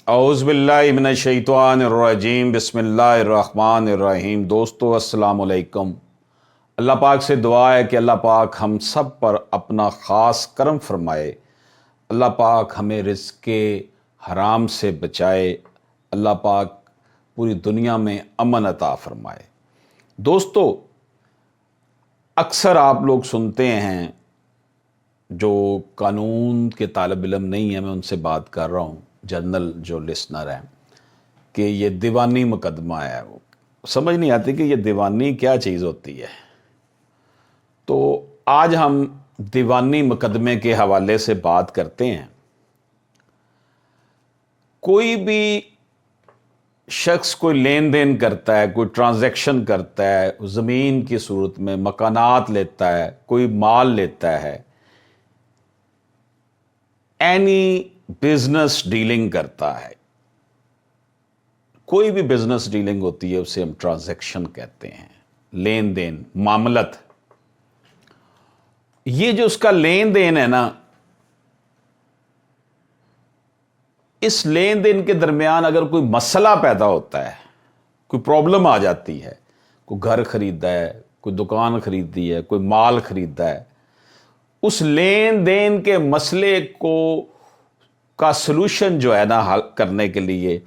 اعوذ باللہ من الشیطان الرجیم بسم اللہ الرحمن الرحیم۔ دوستو السلام علیکم۔ اللہ پاک سے دعا ہے کہ اللہ پاک ہم سب پر اپنا خاص کرم فرمائے، اللہ پاک ہمیں رزق حرام سے بچائے، اللہ پاک پوری دنیا میں امن عطا فرمائے۔ دوستو، اکثر آپ لوگ سنتے ہیں، جو قانون کے طالب علم نہیں ہیں، میں ان سے بات کر رہا ہوں، جنرل جو لسنر ہیں، کہ یہ دیوانی مقدمہ ہے۔ وہ سمجھ نہیں آتی کہ یہ دیوانی کیا چیز ہوتی ہے۔ تو آج ہم دیوانی مقدمے کے حوالے سے بات کرتے ہیں۔ کوئی بھی شخص کوئی لین دین کرتا ہے، کوئی ٹرانزیکشن کرتا ہے، زمین کی صورت میں مکانات لیتا ہے، کوئی مال لیتا ہے، اینی بزنس ڈیلنگ کرتا ہے، کوئی بھی بزنس ڈیلنگ ہوتی ہے اسے ہم ٹرانزیکشن کہتے ہیں، لین دین، معاملت۔ یہ جو اس کا لین دین ہے نا، اس لین دین کے درمیان اگر کوئی مسئلہ پیدا ہوتا ہے، کوئی پرابلم آ جاتی ہے، کوئی گھر خریدا ہے، کوئی دکان خریدی ہے، کوئی مال خریدا ہے، اس لین دین کے مسئلے کا سلوشن جو ہے نا حل کرنے کے لیے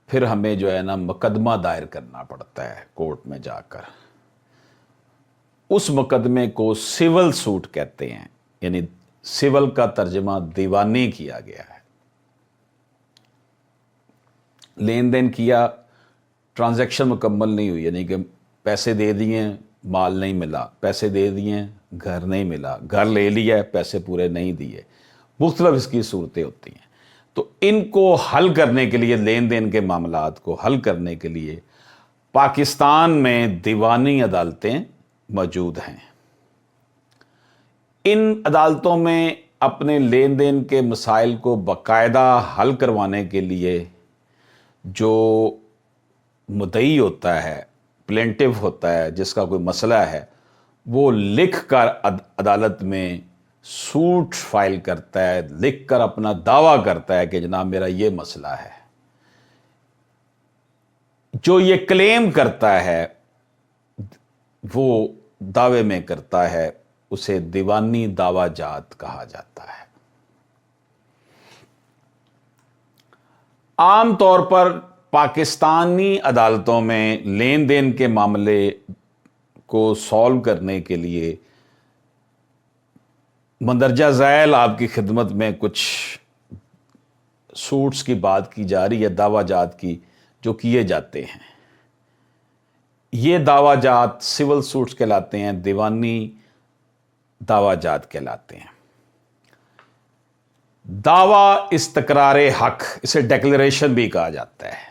پھر ہمیں جو ہے نا مقدمہ دائر کرنا پڑتا ہے کورٹ میں جا کر۔ اس مقدمے کو سول سوٹ کہتے ہیں، یعنی سول کا ترجمہ دیوانی کیا گیا ہے۔ لین دین کیا، ٹرانزیکشن مکمل نہیں ہوئی، یعنی کہ پیسے دے دیے، مال نہیں ملا، پیسے دے دیے، گھر نہیں ملا، گھر لے لیا، پیسے پورے نہیں دیے، مختلف اس کی صورتیں ہوتی ہیں۔ تو ان کو حل کرنے کے لیے، لین دین کے معاملات کو حل کرنے کے لیے پاکستان میں دیوانی عدالتیں موجود ہیں۔ ان عدالتوں میں اپنے لین دین کے مسائل کو باقاعدہ حل کروانے کے لیے جو مدعی ہوتا ہے، پلینٹیو ہوتا ہے، جس کا کوئی مسئلہ ہے، وہ لکھ کر عدالت میں سوٹ فائل کرتا ہے، لکھ کر اپنا دعویٰ کرتا ہے کہ جناب میرا یہ مسئلہ ہے۔ جو یہ کلیم کرتا ہے، وہ دعوے میں کرتا ہے، اسے دیوانی دعویٰ جات کہا جاتا ہے۔ عام طور پر پاکستانی عدالتوں میں لین دین کے معاملے کو سالو کرنے کے لیے مندرجہ ذیل آپ کی خدمت میں کچھ سوٹس کی بات کی جا رہی ہے، دعویٰ جات کی، جو کیے جاتے ہیں۔ یہ دعویٰ جات سول سوٹس کہلاتے ہیں، دیوانی دعویٰ جات کہلاتے ہیں۔ دعویٰ استقرار حق، اسے ڈیکلریشن بھی کہا جاتا ہے۔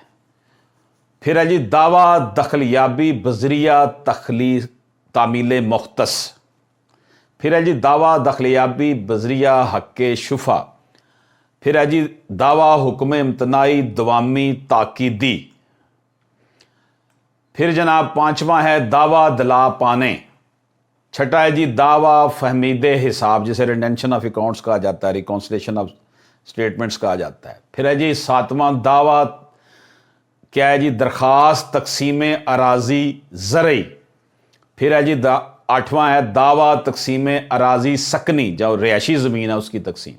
پھر ہے جی دعویٰ دخلیابی بذریعہ تعمیل مختص، پھر ہے جی دعویٰ دخلیابی بذریعہ حق شفا، پھر ہے جی دعویٰ حکم امتناعی دوامی تاکیدی، پھر جناب پانچواں ہے دعویٰ دلا پانے، چھٹا ہے جی دعویٰ فہمید حساب، جسے ریڈمپشن آف اکاؤنٹس کہا جاتا ہے، ریکونسلیشن آف اسٹیٹمنٹس کہا جاتا ہے۔ پھر ہے جی ساتواں دعویٰ کیا ہے جی درخواست تقسیم اراضی زرعی، پھر ہے جی آٹھواں ہے دعویٰ تقسیم اراضی سکنی، جو رہائشی زمین ہے اس کی تقسیم،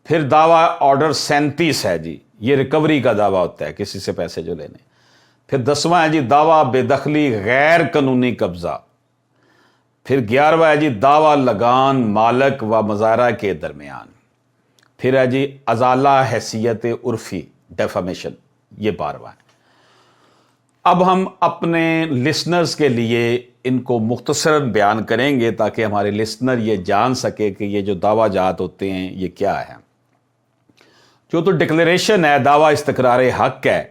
پھر دعویٰ آرڈر 37 ہے جی، یہ ریکوری کا دعویٰ ہوتا ہے، کسی سے پیسے جو لینے۔ پھر 10واں ہے جی دعویٰ بے دخلی غیر قانونی قبضہ، پھر 11واں ہے جی دعویٰ لگان مالک و مزارع کے درمیان، پھر ہے جی ازالہ حیثیت عرفی ڈیفامیشن، یہ 12واں ہے۔ اب ہم اپنے لسنرز کے لیے ان کو مختصراً بیان کریں گے تاکہ ہمارے لسنر یہ جان سکے کہ یہ جو دعویٰ جات ہوتے ہیں یہ کیا ہے۔ جو تو ڈکلیریشن ہے، دعویٰ استقرار حق ہے۔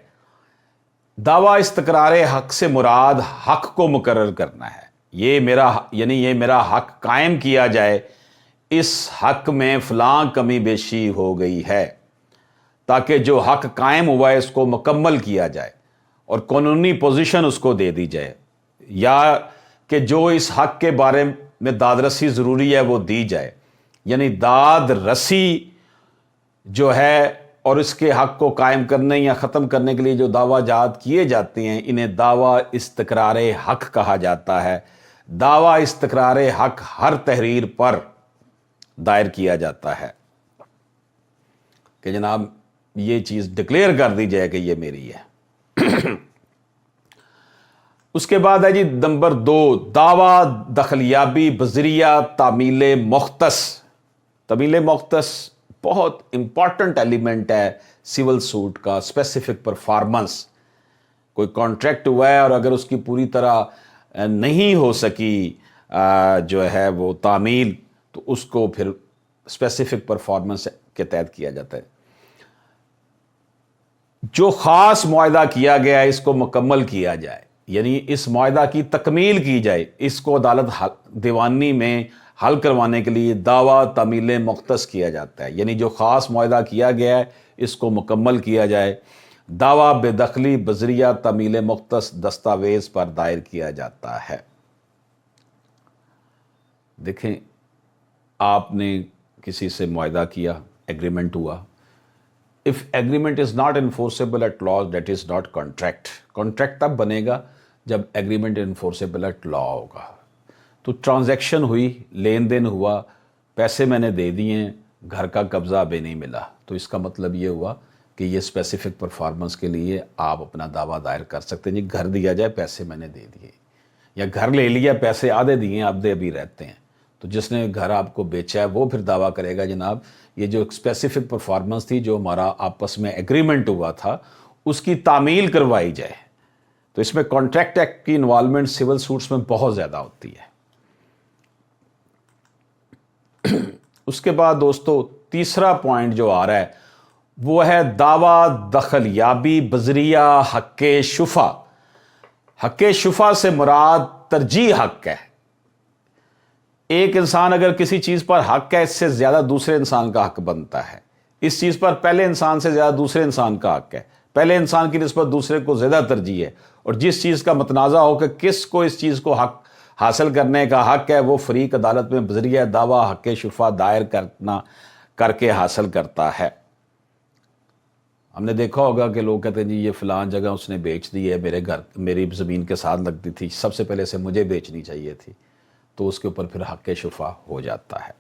دعویٰ استقرار حق سے مراد حق کو مقرر کرنا ہے۔ یہ میرا حق قائم کیا جائے، اس حق میں فلاں کمی بیشی ہو گئی ہے، تاکہ جو حق قائم ہوا ہے اس کو مکمل کیا جائے اور قانونی پوزیشن اس کو دے دی جائے، یا کہ جو اس حق کے بارے میں داد رسی ضروری ہے وہ دی جائے۔ یعنی داد رسی جو ہے اور اس کے حق کو قائم کرنے یا ختم کرنے کے لیے جو دعویٰ جات کیے جاتے ہیں انہیں دعویٰ استقرار حق کہا جاتا ہے۔ دعویٰ استقرار حق ہر تحریر پر دائر کیا جاتا ہے کہ جناب یہ چیز ڈکلیئر کر دی جائے کہ یہ میری ہے۔ اس کے بعد ہے جی نمبر 2، دعویٰ دخلیابی بذریعہ تعمیل مختص۔ تعمیل مختص بہت امپورٹنٹ ایلیمنٹ ہے سول سوٹ کا، اسپیسیفک پرفارمنس۔ کوئی کانٹریکٹ ہوا ہے اور اگر اس کی پوری طرح نہیں ہو سکی جو ہے وہ تعمیل، تو اس کو پھر اسپیسیفک پرفارمنس کے تحت کیا جاتا ہے۔ جو خاص معاہدہ کیا گیا ہے اس کو مکمل کیا جائے، یعنی اس معاہدہ کی تکمیل کی جائے، اس کو عدالت دیوانی میں حل کروانے کے لیے دعویٰ تعمیل مختص کیا جاتا ہے، یعنی جو خاص معاہدہ کیا گیا ہے اس کو مکمل کیا جائے۔ دعویٰ بے دخلی بذریعہ تعمیل مختص دستاویز پر دائر کیا جاتا ہے۔ دیکھیں، آپ نے کسی سے معاہدہ کیا، ایگریمنٹ ہوا۔ If agreement is not enforceable at law, that is not contract. Contract تب بنے گا جب agreement enforceable at law ہوگا۔ تو ٹرانزیکشن ہوئی، لین دین ہوا، پیسے میں نے دے دیے، گھر کا قبضہ ابھی نہیں ملا، تو اس کا مطلب یہ ہوا کہ یہ اسپیسیفک پرفارمنس کے لیے آپ اپنا دعویٰ دائر کر سکتے ہیں۔ جی گھر دیا جائے، پیسے میں نے دے دیے، یا گھر لے لیا، پیسے آدھے دیے، آدھے ابھی رہتے ہیں، تو جس نے گھر آپ کو بیچا ہے وہ پھر دعویٰ کرے گا جناب یہ جو اسپیسیفک پرفارمنس تھی، جو ہمارا آپس میں ایگریمنٹ ہوا تھا، اس کی تعمیل کروائی جائے۔ تو اس میں کانٹریکٹ ایکٹ کی انوالومنٹ سول سوٹس میں بہت زیادہ ہوتی ہے۔ اس کے بعد دوستو تیسرا پوائنٹ جو آ رہا ہے وہ ہے دعویٰ دخلیابی بذریعہ حق شفا۔ حق شفا سے مراد ترجیح حق ہے۔ ایک انسان اگر کسی چیز پر حق ہے، اس سے زیادہ دوسرے انسان کا حق بنتا ہے۔ اس چیز پر پہلے انسان سے زیادہ دوسرے انسان کا حق ہے، پہلے انسان کی نسبت دوسرے کو زیادہ ترجیح ہے، اور جس چیز کا متنازع ہو کہ کس کو اس چیز کو حق حاصل کرنے کا حق ہے، وہ فریق عدالت میں بذریعہ دعویٰ حق شفا دائر کر کے حاصل کرتا ہے۔ ہم نے دیکھا ہوگا کہ لوگ کہتے ہیں جی یہ فلان جگہ اس نے بیچ دی ہے، میری زمین کے ساتھ لگتی تھی، سب سے پہلے سے مجھے بیچنی چاہیے تھی، تو اس کے اوپر پھر حق شفا ہو جاتا ہے۔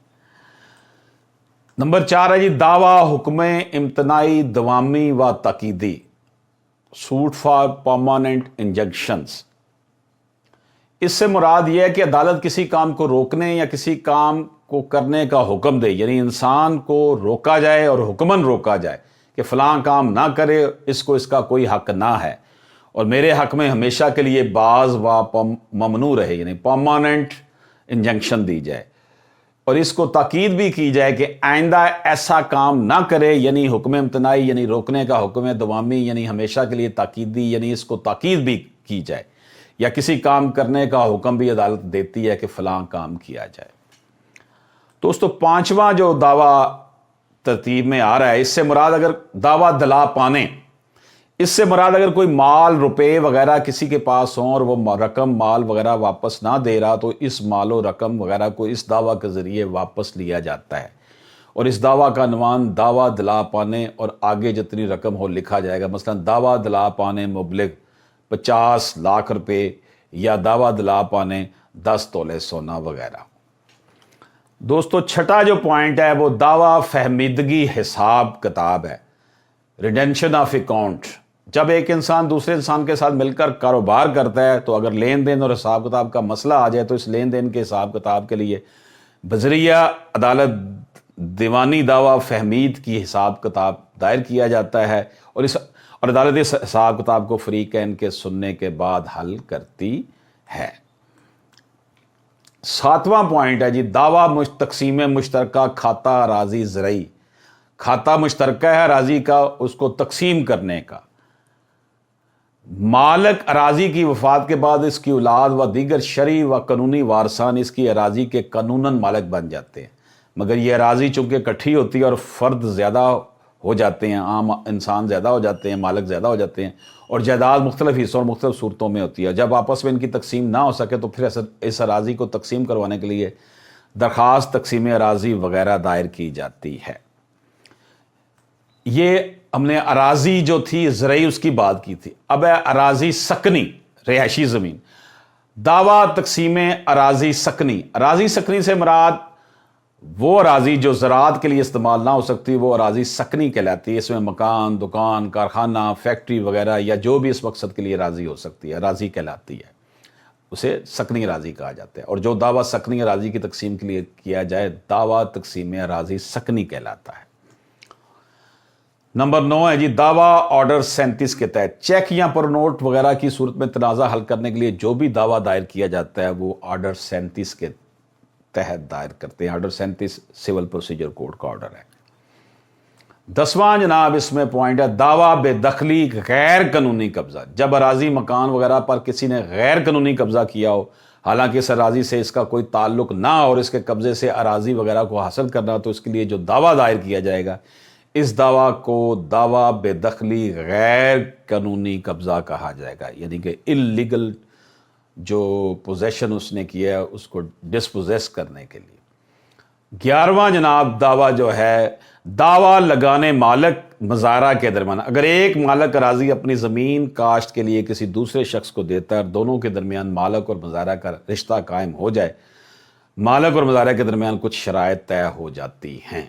نمبر 4 ہے جی دعویٰ حکم امتناعی دوامی و تاکیدی، سوٹ فار پرماننٹ انجنکشنز۔ اس سے مراد یہ ہے کہ عدالت کسی کام کو روکنے یا کسی کام کو کرنے کا حکم دے، یعنی انسان کو روکا جائے اور حکماً روکا جائے کہ فلاں کام نہ کرے، اس کو اس کا کوئی حق نہ ہے، اور میرے حق میں ہمیشہ کے لیے باز و ممنوع رہے، یعنی پرماننٹ انجنکشن دی جائے، اور اس کو تاکید بھی کی جائے کہ آئندہ ایسا کام نہ کرے، یعنی حکم امتناعی یعنی روکنے کا، حکم دوامی یعنی ہمیشہ کے لیے تاکیدی یعنی اس کو تاکید بھی کی جائے، یا کسی کام کرنے کا حکم بھی عدالت دیتی ہے کہ فلاں کام کیا جائے۔ دوستو 5واں جو دعویٰ ترتیب میں آ رہا ہے، اس سے مراد اگر دعویٰ دلا پانے، اس سے مراد اگر کوئی مال روپے وغیرہ کسی کے پاس ہوں اور وہ رقم مال وغیرہ واپس نہ دے رہا، تو اس مال و رقم وغیرہ کو اس دعویٰ کے ذریعے واپس لیا جاتا ہے، اور اس دعویٰ کا عنوان دعویٰ دلا پانے اور آگے جتنی رقم ہو لکھا جائے گا، مثلا دعویٰ دلا پانے مبلغ 50 لاکھ روپے یا دعویٰ دلا پانے 10 تولے سونا وغیرہ۔ دوستو 6واں جو پوائنٹ ہے وہ دعویٰ فہمیدگی حساب کتاب ہے، ریڈینشن آف اکاؤنٹ۔ جب ایک انسان دوسرے انسان کے ساتھ مل کر کاروبار کرتا ہے، تو اگر لین دین اور حساب کتاب کا مسئلہ آ جائے تو اس لین دین کے حساب کتاب کے لیے بذریعہ عدالت دیوانی دعویٰ فہمید کی حساب کتاب دائر کیا جاتا ہے، اور عدالت اس حساب کتاب کو فریقین کے سننے کے بعد حل کرتی ہے۔ 7واں پوائنٹ ہے جی دعویٰ تقسیم مشترکہ کھاتہ اراضی زرعی۔ کھاتہ مشترکہ ہے اراضی کا، اس کو تقسیم کرنے کا۔ مالک اراضی کی وفات کے بعد اس کی اولاد و دیگر شرعی و قانونی وارثان اس کی اراضی کے قانوناً مالک بن جاتے ہیں، مگر یہ اراضی چونکہ اکٹھی ہوتی ہے اور فرد زیادہ ہو جاتے ہیں، عام انسان زیادہ ہو جاتے ہیں، مالک زیادہ ہو جاتے ہیں، اور جائیداد مختلف حصوں اور مختلف صورتوں میں ہوتی ہے۔ جب آپس میں ان کی تقسیم نہ ہو سکے تو پھر اس اراضی کو تقسیم کروانے کے لیے درخواست تقسیم اراضی وغیرہ دائر کی جاتی ہے۔ یہ ہم نے اراضی جو تھی زرعی اس کی بات کی تھی، اب ہے اراضی سکنی، رہائشی زمین۔ دعویٰ تقسیم اراضی سکنی، اراضی سکنی سے مراد وہ اراضی جو زراعت کے لیے استعمال نہ ہو سکتی وہ اراضی سکنی کہلاتی ہے۔ اس میں مکان، دکان، کارخانہ، فیکٹری وغیرہ یا جو بھی اس مقصد کے لیے اراضی ہو سکتی ہے، اراضی کہلاتی ہے، اسے سکنی اراضی کہا جاتا ہے۔ اور جو دعویٰ سکنی اراضی کی تقسیم کے لیے کیا جائے، دعویٰ تقسیم اراضی سکنی کہلاتا ہے۔ نمبر 9 ہے جی دعویٰ آرڈر 37 کے تحت چیک یا پر نوٹ وغیرہ کی صورت میں تنازع حل کرنے کے لیے جو بھی دعویٰ دائر کیا جاتا ہے وہ آرڈر 37 کے تحت دائر کرتے ہیں۔ آرڈر 37 سول پروسیجر کوڈ کا آرڈر ہے۔ 10واں جناب اس میں پوائنٹ ہے دعویٰ بے دخلی غیر قانونی قبضہ۔ جب اراضی، مکان وغیرہ پر کسی نے غیر قانونی قبضہ کیا ہو، حالانکہ اس اراضی سے اس کا کوئی تعلق نہ اور اس کے قبضے سے اراضی وغیرہ کو حاصل کرنا، تو اس کے لیے جو دعویٰ دائر کیا جائے گا، اس دعویٰ کو دعویٰ بے دخلی غیر قانونی قبضہ کہا جائے گا، یعنی کہ اللیگل جو پوزیشن اس نے کیا ہے اس کو ڈسپوزیس کرنے کے لیے۔ 11واں جناب دعویٰ جو ہے دعویٰ لگانے مالک مزارع کے درمیان۔ اگر ایک مالک اراضی اپنی زمین کاشت کے لیے کسی دوسرے شخص کو دیتا ہے اور دونوں کے درمیان مالک اور مزارع کا رشتہ قائم ہو جائے، مالک اور مزارع کے درمیان کچھ شرائط طے ہو جاتی ہیں۔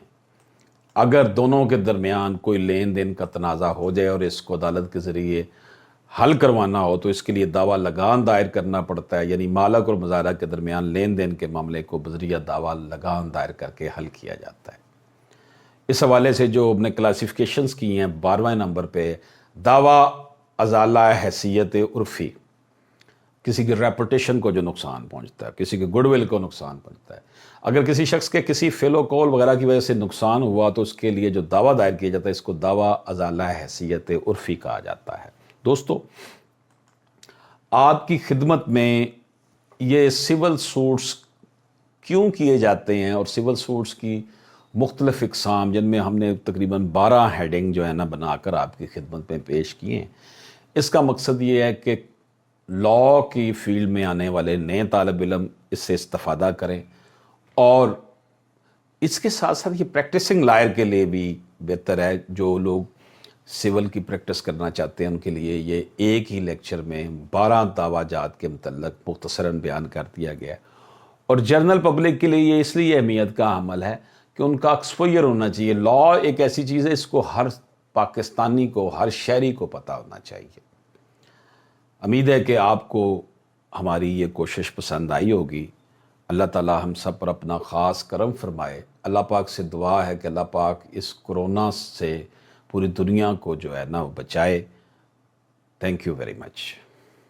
اگر دونوں کے درمیان کوئی لین دین کا تنازع ہو جائے اور اس کو عدالت کے ذریعے حل کروانا ہو تو اس کے لیے دعویٰ لگان دائر کرنا پڑتا ہے، یعنی مالک اور مزارع کے درمیان لین دین کے معاملے کو بذریعہ دعویٰ لگان دائر کر کے حل کیا جاتا ہے۔ اس حوالے سے جو ہم نے کلاسیفیکیشنز کی ہیں، 12ویں نمبر پہ دعویٰ ازالہ حیثیت عرفی، کسی کی ریپوٹیشن کو جو نقصان پہنچتا ہے، کسی کے گڈ ول کو نقصان پہنچتا ہے، اگر کسی شخص کے کسی فعل و قول وغیرہ کی وجہ سے نقصان ہوا تو اس کے لیے جو دعویٰ دائر کیا جاتا ہے اس کو دعویٰ ازالہ حیثیت عرفی کہا جاتا ہے۔ دوستو، آپ کی خدمت میں یہ سول سوٹس کیوں کیے جاتے ہیں اور سول سوٹس کی مختلف اقسام، جن میں ہم نے تقریباً 12 ہیڈنگ جو ہے نا بنا کر آپ کی خدمت میں پیش کیے ہیں، اس کا مقصد یہ ہے کہ لاء کی فیلڈ میں آنے والے نئے طالب علم اس سے استفادہ کریں، اور اس کے ساتھ ساتھ یہ پریکٹسنگ لائر کے لیے بھی بہتر ہے۔ جو لوگ سول کی پریکٹس کرنا چاہتے ہیں ان کے لیے یہ ایک ہی لیکچر میں 12 دعویٰ جات کے متعلق مختصراً بیان کر دیا گیا ہے، اور جنرل پبلک کے لیے یہ اس لیے اہمیت کا عمل ہے کہ ان کا ایکسپوجر ہونا چاہیے۔ لاء ایک ایسی چیز ہے، اس کو ہر پاکستانی کو، ہر شہری کو پتہ ہونا چاہیے۔ امید ہے کہ آپ کو ہماری یہ کوشش پسند آئی ہوگی۔ اللہ تعالی ہم سب پر اپنا خاص کرم فرمائے۔ اللہ پاک سے دعا ہے کہ اللہ پاک اس کورونا سے پوری دنیا کو جو ہے نا وہ بچائے۔ Thank you very much.